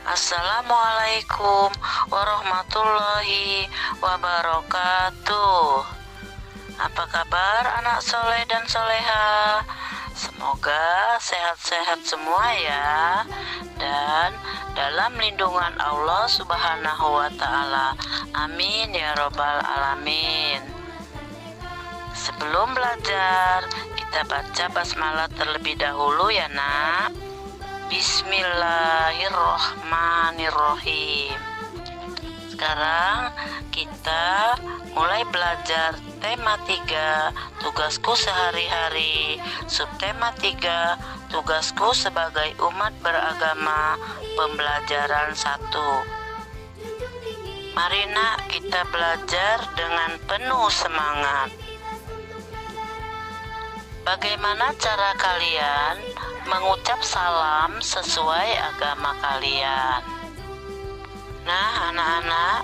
Assalamualaikum warahmatullahi wabarakatuh. Apa kabar anak soleh dan soleha? Semoga sehat-sehat semua ya, dan dalam lindungan Allah Subhanahu wa Ta'ala. Amin ya Robbal Alamin. Sebelum belajar, kita baca basmalah terlebih dahulu ya nak. Bismillahirrohmanirrohim. Sekarang kita mulai belajar tema 3, tugasku sehari-hari. Subtema 3, tugasku sebagai umat beragama, pembelajaran 1. Mari nak kita belajar dengan penuh semangat. Bagaimana cara kalian mengucap salam sesuai agama kalian? Nah anak-anak,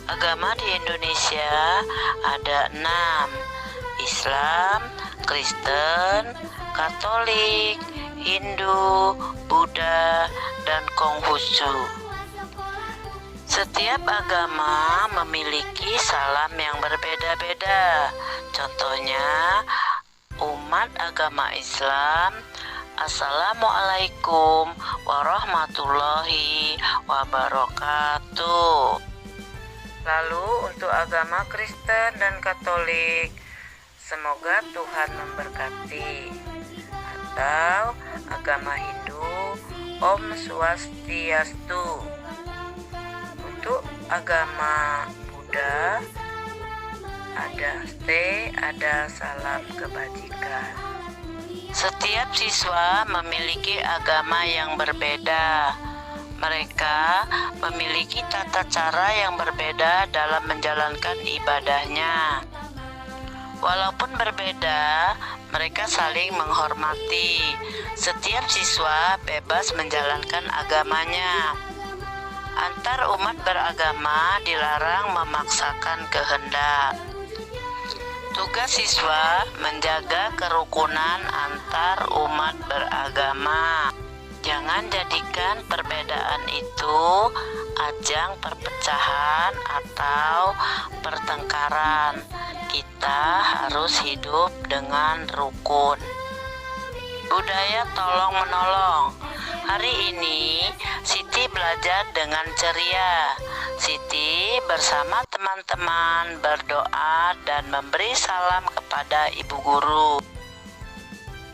agama di Indonesia ada 6: Islam, Kristen, Katolik, Hindu, Buddha, dan Konghucu. Setiap agama memiliki salam yang berbeda-beda. Contohnya, umat agama Islam, Assalamualaikum warahmatullahi wabarakatuh. Lalu untuk agama Kristen dan Katolik, semoga Tuhan memberkati. Atau agama Hindu, Om Swastiastu. Untuk agama Buddha, ada stay, ada salam kebajikan. Setiap siswa memiliki agama yang berbeda. Mereka memiliki tata cara yang berbeda dalam menjalankan ibadahnya. Walaupun berbeda, mereka saling menghormati. Setiap siswa bebas menjalankan agamanya. Antar umat beragama dilarang memaksakan kehendak. Tugas siswa menjaga kerukunan antar umat beragama. Jangan jadikan perbedaan itu ajang perpecahan atau pertengkaran. Kita harus hidup dengan rukun. Budaya tolong menolong. Hari ini Siti belajar dengan ceria. Siti bersama teman-teman berdoa dan memberi salam kepada ibu guru.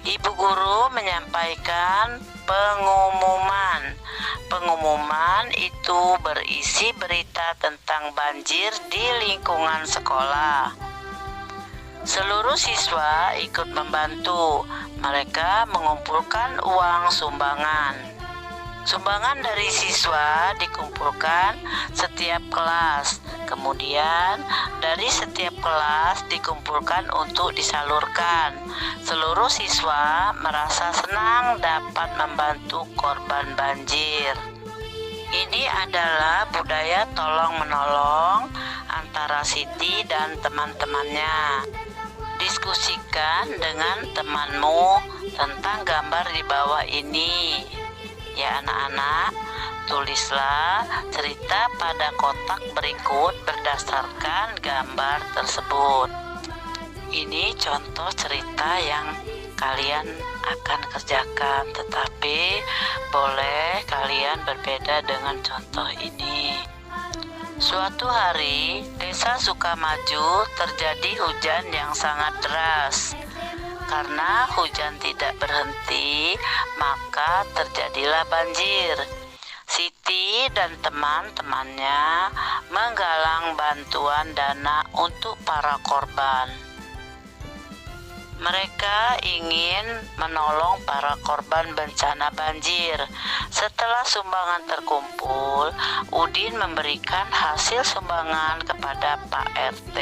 Ibu guru menyampaikan pengumuman. Pengumuman itu berisi berita tentang banjir di lingkungan sekolah. Seluruh siswa ikut membantu. Mereka mengumpulkan uang sumbangan. Sumbangan dari siswa dikumpulkan setiap kelas. Kemudian dari setiap kelas dikumpulkan untuk disalurkan. Seluruh siswa merasa senang dapat membantu korban banjir. Ini adalah budaya tolong-menolong antara Siti dan teman-temannya. Diskusikan dengan temanmu tentang gambar di bawah ini. Ya anak-anak, tulislah cerita pada kotak berikut berdasarkan gambar tersebut. Ini contoh cerita yang kalian akan kerjakan, tetapi boleh kalian berbeda dengan contoh ini. Suatu hari, desa Sukamaju terjadi hujan yang sangat deras. Karena hujan tidak berhenti, maka terjadilah banjir. Siti dan teman-temannya menggalang bantuan dana untuk para korban. Mereka ingin menolong para korban bencana banjir. Setelah sumbangan terkumpul, Udin memberikan hasil sumbangan kepada Pak RT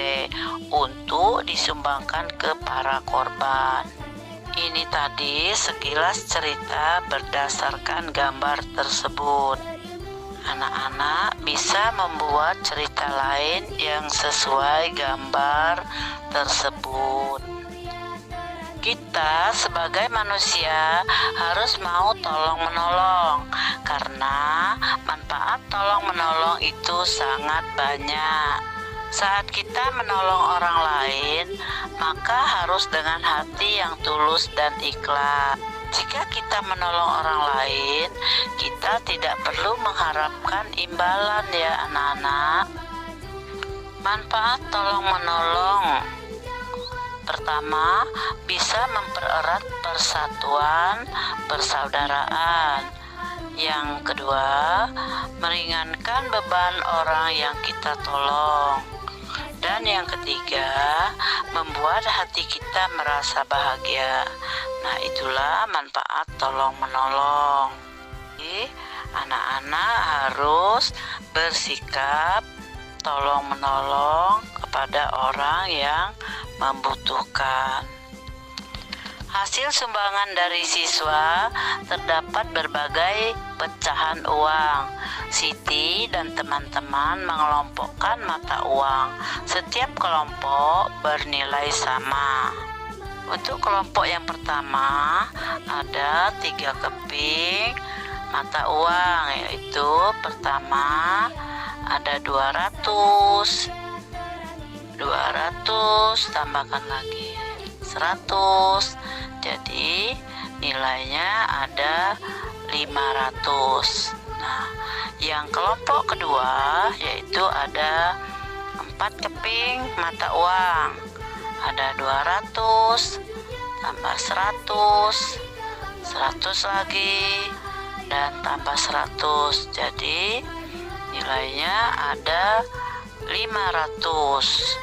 untuk disumbangkan ke para korban. Ini tadi sekilas cerita berdasarkan gambar tersebut. Anak-anak bisa membuat cerita lain yang sesuai gambar tersebut. Kita sebagai manusia harus mau tolong-menolong karena manfaat Manfaat tolong-menolong itu sangat banyak. Saat kita menolong orang lain, maka harus dengan hati yang tulus dan ikhlas. Jika kita menolong orang lain, kita tidak perlu mengharapkan imbalan ya anak-anak. Manfaat tolong-menolong. Pertama, bisa mempererat persatuan persaudaraan. Yang kedua, meringankan beban orang yang kita tolong. Dan yang ketiga, membuat hati kita merasa bahagia. Nah, itulah manfaat tolong-menolong. Jadi, anak-anak harus bersikap tolong-menolong kepada orang yang membutuhkan. Hasil sumbangan dari siswa terdapat berbagai pecahan uang. Siti dan teman-teman mengelompokkan mata uang. Setiap kelompok bernilai sama. Untuk kelompok yang pertama ada 3 keping mata uang, yaitu pertama ada 200 tambahkan lagi 100, jadi nilainya ada 500. Nah, yang kelompok kedua yaitu ada 4 keping mata uang, ada 200 tambah 100 lagi dan tambah 100, jadi nilainya ada 500.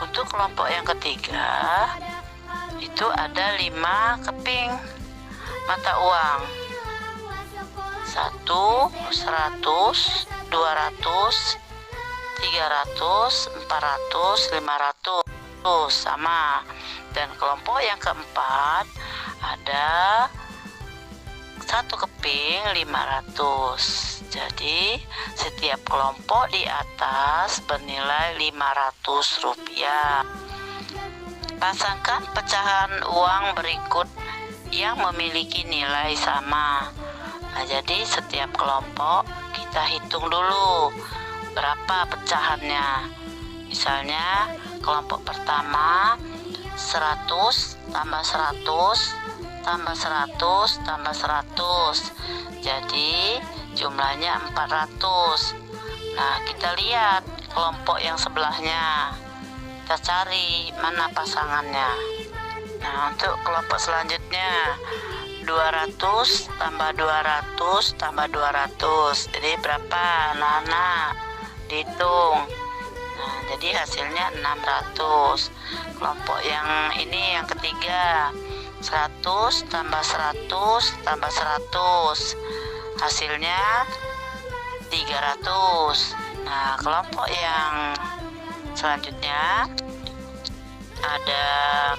Untuk kelompok yang ketiga itu ada 5 keping mata uang, 100, 200, 300, 400, 500 sama. Dan kelompok yang keempat ada 1 keping 500. Jadi setiap kelompok di atas bernilai 500 rupiah. Pasangkan pecahan uang berikut yang memiliki nilai sama. Nah, jadi setiap kelompok kita hitung dulu berapa pecahannya. Misalnya kelompok pertama 100 tambah 100 tambah 100 tambah 100, jadi jumlahnya 400. Nah, kita lihat kelompok yang sebelahnya, kita cari mana pasangannya. Nah, untuk kelompok selanjutnya 200 tambah 200 tambah 200, jadi berapa anak-anak? Dihitung. Nah, jadi hasilnya 600. Kelompok yang ini yang ketiga 100 tambah 100 tambah 100, hasilnya 300. Nah, kelompok yang selanjutnya ada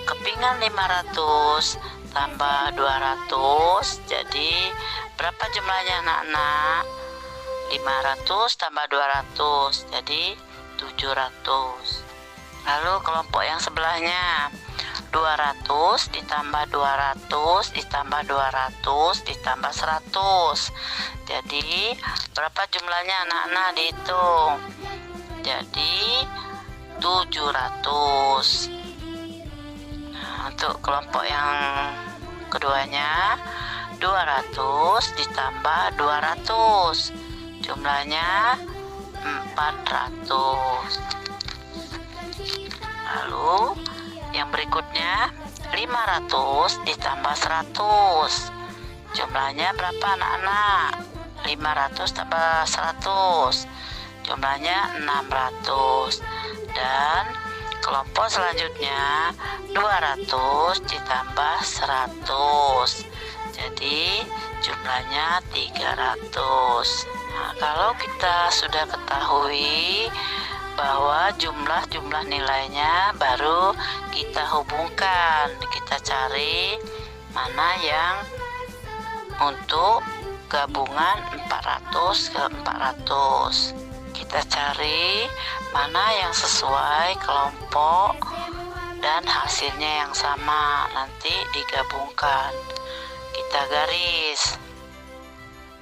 kepingan 500 tambah 200, jadi berapa jumlahnya anak-anak? 500 tambah 200, jadi 700. Lalu kelompok yang sebelahnya 200 ditambah 200 ditambah 200 ditambah 100, jadi berapa jumlahnya anak-anak? Dihitung, jadi 700. Nah, untuk kelompok yang keduanya 200 ditambah 200, jumlahnya 400. Lalu yang berikutnya 500 ditambah 100, jumlahnya berapa anak-anak? 500 tambah 100, jumlahnya 600. Dan kelompok selanjutnya 200 ditambah 100, jadi jumlahnya 300. Nah, kalau kita sudah ketahui bahwa jumlah nilainya, baru kita hubungkan, kita cari mana yang untuk gabungan 400 ke 400. Kita cari mana yang sesuai kelompok dan hasilnya yang sama, nanti digabungkan. Kita garis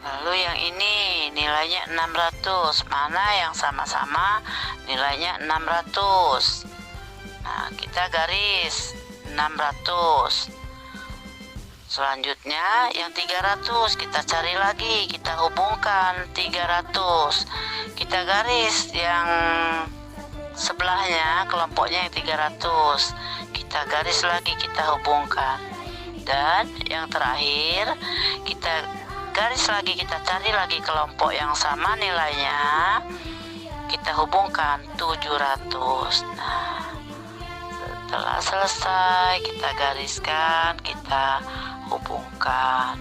Lalu yang ini nilainya 600. Mana yang sama-sama nilainya 600? Nah, kita garis 600. Selanjutnya yang 300 kita cari lagi, kita hubungkan 300. Kita garis yang sebelahnya, kelompoknya yang 300. Kita garis lagi, kita hubungkan. Dan yang terakhir kita garis lagi, kita cari lagi kelompok yang sama nilainya, kita hubungkan 700. Nah, setelah selesai kita gariskan, kita hubungkan.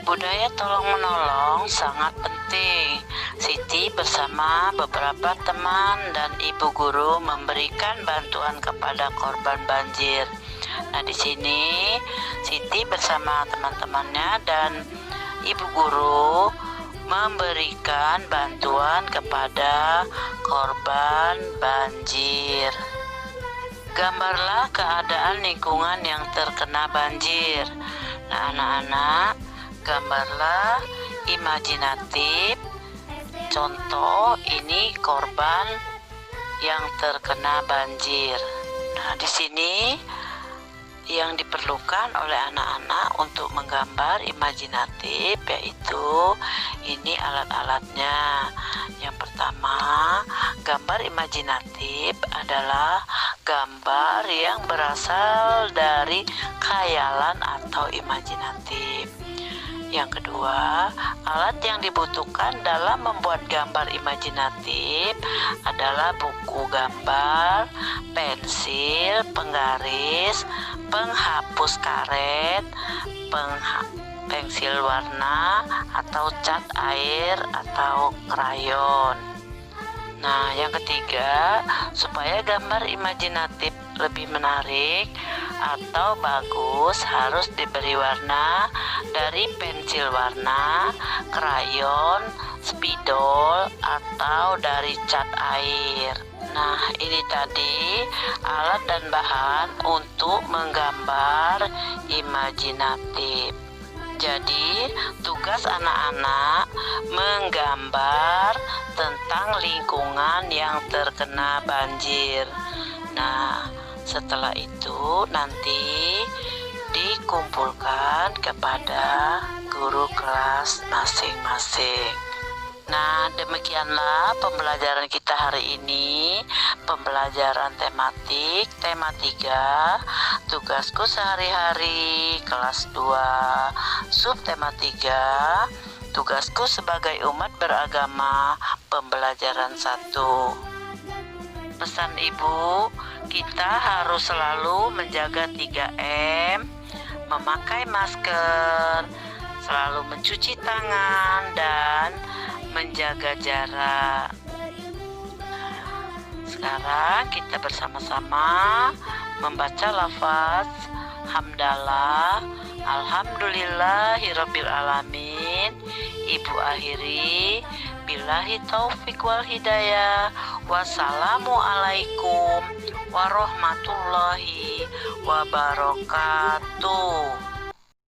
Budaya tolong menolong sangat penting. Siti bersama beberapa teman dan ibu guru memberikan bantuan kepada korban banjir. Nah, di sini Siti bersama teman-temannya dan ibu guru memberikan bantuan kepada korban banjir. Gambarlah keadaan lingkungan yang terkena banjir. Nah, anak-anak, gambarlah imajinatif. Contoh, ini korban yang terkena banjir. Nah, di sini yang diperlukan oleh anak-anak untuk menggambar imajinatif yaitu ini alat-alatnya. Yang pertama, gambar imajinatif adalah gambar yang berasal dari khayalan atau imajinatif. Yang kedua, alat yang dibutuhkan dalam membuat gambar imajinatif adalah buku gambar, pensil, penggaris, penghapus karet, pensil warna atau cat air atau krayon. Nah, yang ketiga, supaya gambar imajinatif lebih menarik atau bagus harus diberi warna dari pensil warna, krayon, spidol, atau dari cat air. Nah, ini tadi alat dan bahan untuk menggambar imajinatif. Jadi, tugas anak-anak menggambar tentang lingkungan yang terkena banjir. Nah, setelah itu nanti dikumpulkan kepada guru kelas masing-masing. Nah, demikianlah pembelajaran kita hari ini, pembelajaran tematik, tema 3, tugasku sehari-hari, kelas 2, subtema 3, tugasku sebagai umat beragama, pembelajaran 1. Pesan ibu, kita harus selalu menjaga 3M, memakai masker, selalu mencuci tangan, dan menjaga jarak. Sekarang kita bersama-sama membaca lafaz hamdalah, alhamdulillahirabbil alamin. Ibu akhiri, billahi taufik wal hidayah. Wassalamualaikum warahmatullahi wabarakatuh.